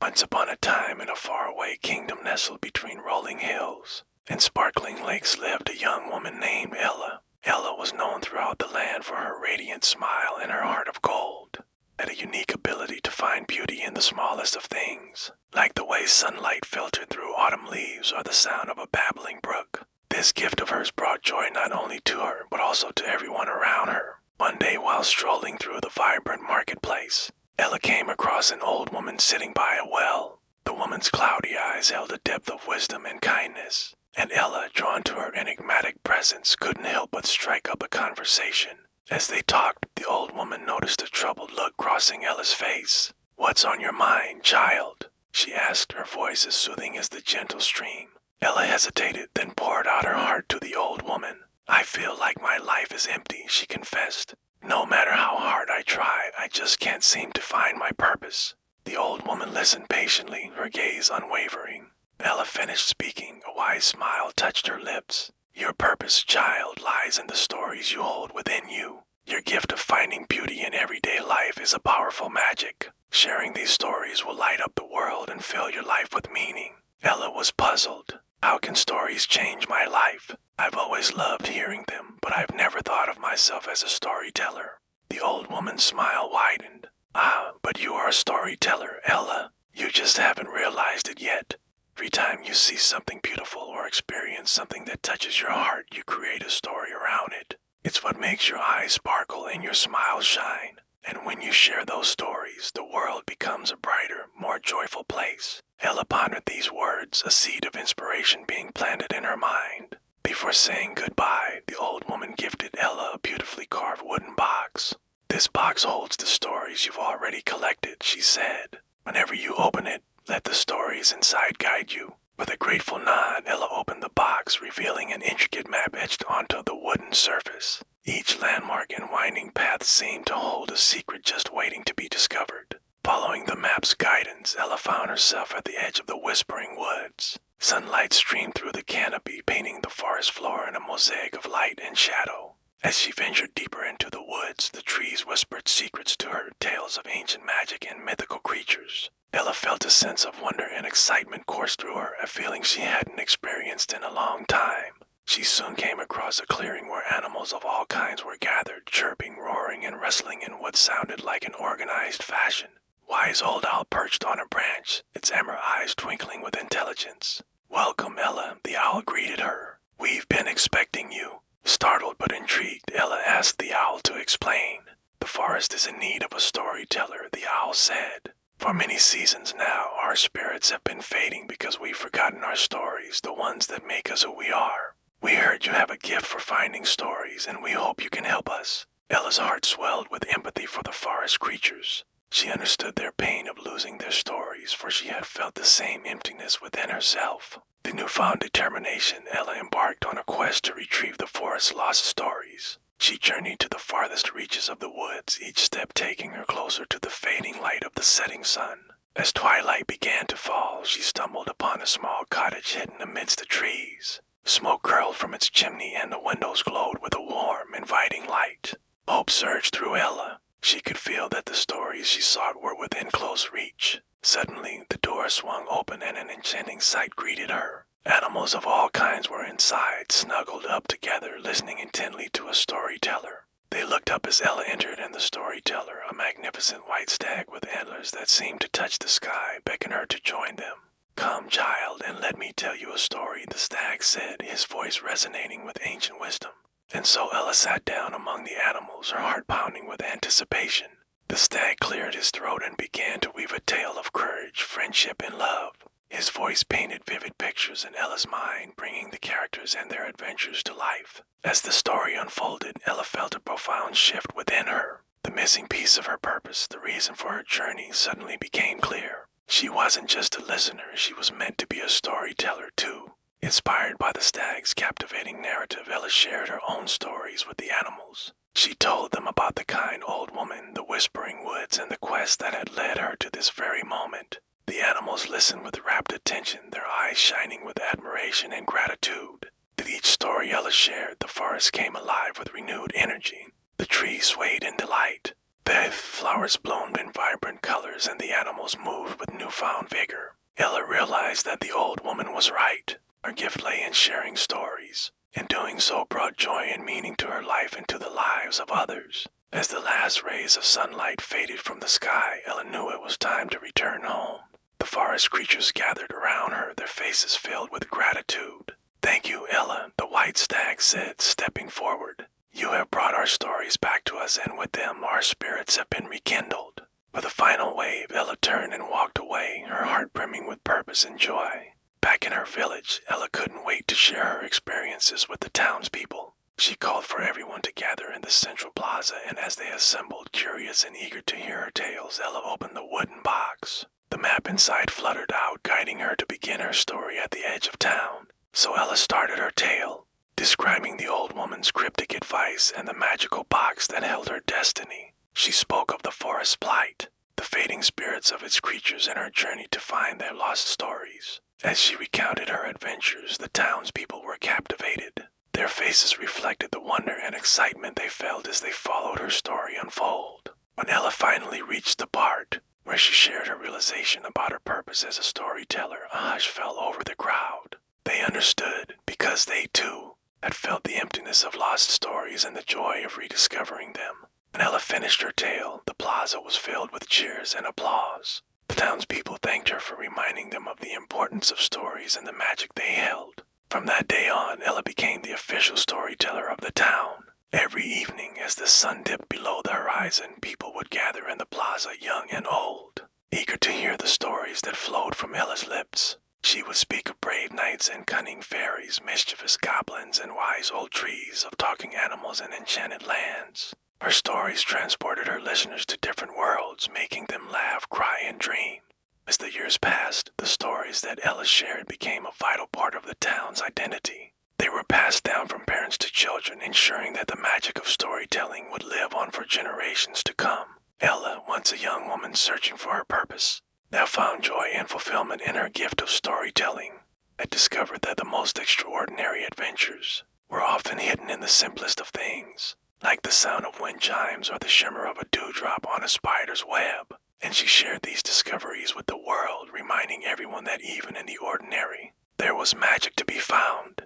Once upon a time in a faraway kingdom nestled between rolling hills and sparkling lakes lived a young woman named Ella. Ella was known throughout the land for her radiant smile and her heart of gold, had a unique ability to find beauty in the smallest of things, like the way sunlight filtered through autumn leaves or the sound of a babbling brook. This gift of hers brought joy not only to her, but also to everyone around her. One day while strolling through the vibrant marketplace, Ella came across an old woman sitting by a well. The woman's cloudy eyes held a depth of wisdom and kindness, and Ella, drawn to her enigmatic presence, couldn't help but strike up a conversation. As they talked, the old woman noticed a troubled look crossing Ella's face. "What's on your mind, child?" she asked, her voice as soothing as the gentle stream. Ella hesitated, then poured out her heart to the old woman. "I feel like my life is empty," she confessed. "No matter how hard I try, I just can't seem to find my purpose." The old woman listened patiently, her gaze unwavering. Ella finished speaking, a wise smile touched her lips. "Your purpose, child, lies in the stories you hold within you. Your gift of finding beauty in everyday life is a powerful magic. Sharing these stories will light up the world and fill your life with meaning." Ella was puzzled. "How can stories change my life? I've always loved hearing them, but I've never thought of myself as a storyteller." The old woman's smile widened. "Ah, but you are a storyteller, Ella. You just haven't realized it yet. Every time you see something beautiful or experience something that touches your heart, you create a story around it. It's what makes your eyes sparkle and your smile shine. And when you share those stories, the world becomes a brighter, more joyful place." Ella pondered these words, a seed of inspiration being planted in her mind. Before saying goodbye, the old woman gifted Ella a beautifully carved wooden box. "This box holds the stories you've already collected," she said. "Whenever you open it, let the stories inside guide you." With a grateful nod, Ella opened the box, revealing an intricate map etched onto the wooden surface. Each landmark and winding path seemed to hold a secret just waiting to be discovered. Following the map's guidance, Ella found herself at the edge of the Whispering Woods. Sunlight streamed through the canopy, painting the forest floor in a mosaic of light and shadow. As she ventured deeper into the woods, the trees whispered secrets to her, tales of ancient magic and mythical creatures. Ella felt a sense of wonder and excitement course through her, a feeling she hadn't experienced in a long time. She soon came across a clearing where animals of all kinds were gathered, chirping, roaring, and wrestling in what sounded like an organized fashion. Wise old owl perched on a branch, its emerald eyes twinkling with intelligence. "Welcome, Ella," the owl greeted her. "We've been expecting you." Startled but intrigued, Ella asked the owl to explain. "The forest is in need of a storyteller," the owl said. "For many seasons now, our spirits have been fading because we've forgotten our stories, the ones that make us who we are. We heard you have a gift for finding stories, and we hope you can help us." Ella's heart swelled with empathy for the forest creatures. She understood their pain of losing their stories, for she had felt the same emptiness within herself. With newfound determination, Ella embarked on a quest to retrieve the forest's lost stories. She journeyed to the farthest reaches of the woods, each step taking her closer to the fading light of the setting sun. As twilight began to fall, she stumbled upon a small cottage hidden amidst the trees. Smoke curled from its chimney and the windows glowed with a warm, inviting light. Hope surged through Ella. She could feel that the stories she sought were within close reach. Suddenly, the door swung open and an enchanting sight greeted her. Animals of all kinds were inside, snuggled up together, listening intently to a storyteller. They looked up as Ella entered, and the storyteller, a magnificent white stag with antlers that seemed to touch the sky, beckoned her to join them. "Come, child, and let me tell you a story," the stag said, his voice resonating with ancient wisdom. And so Ella sat down among the animals, her heart pounding with anticipation. The stag cleared his throat and began to weave a tale of courage, friendship, and love. His voice painted vivid pictures in Ella's mind, bringing the characters and their adventures to life. As the story unfolded, Ella felt a profound shift within her. The missing piece of her purpose, the reason for her journey, suddenly became clear. She wasn't just a listener, she was meant to be a storyteller too. Inspired by the stag's captivating narrative, Ella shared her own stories with the animals. She told them about the kind old woman, the whispering woods, and the quest that had led her to this very moment. The animals listened with rapt attention, their eyes shining with admiration and gratitude. With each story Ella shared, the forest came alive with renewed energy. The trees swayed in delight. The flowers bloomed in vibrant colors and the animals moved with newfound vigor. Ella realized that the old woman was right. Her gift lay in sharing stories, and doing so brought joy and meaning to her life and to the lives of others. As the last rays of sunlight faded from the sky, Ella knew it was time to return home. The forest creatures gathered around her, their faces filled with gratitude. "Thank you, Ella," the white stag said, stepping forward. "You have brought our stories back to us, and with them our spirits have been rekindled." With a final wave, Ella turned and walked away, her heart brimming with purpose and joy. Back in her village, Ella couldn't wait to share her experiences with the townspeople. She called for everyone to gather in the central plaza, and as they assembled, curious and eager to hear her tales, Ella opened the wooden box. The map inside fluttered out, guiding her to begin her story at the edge of town. So Ella started her tale, describing the old woman's cryptic advice and the magical box that held her destiny. She spoke of the forest's plight, the fading spirits of its creatures, and her journey to find their lost stories. As she recounted her adventures, the townspeople were captivated. Their faces reflected the wonder and excitement they felt as they followed her story unfold. When Ella finally reached the part where she shared her realization about her purpose as a storyteller, a hush fell over the crowd. They understood, because they, too, had felt the emptiness of lost stories and the joy of rediscovering them. When Ella finished her tale, the plaza was filled with cheers and applause. The townspeople thanked her for reminding them of the importance of stories and the magic they held. From that day on, Ella became the official storyteller of the town. Every evening, as the sun dipped below the horizon, people would gather in the plaza, young and old, eager to hear the stories that flowed from Ella's lips. She would speak of brave knights and cunning fairies, mischievous goblins and wise old trees, of talking animals and enchanted lands. Her stories transported her listeners to different worlds, making them laugh, cry, and dream. As the years passed, the stories that Ella shared became a vital part of the town's identity. They were passed down from parents to children, ensuring that the magic of storytelling would live on for generations to come. Ella, once a young woman searching for her purpose, now found joy and fulfillment in her gift of storytelling. I discovered that the most extraordinary adventures were often hidden in the simplest of things, like the sound of wind chimes or the shimmer of a dewdrop on a spider's web. And she shared these discoveries with the world, reminding everyone that even in the ordinary, there was magic to be found.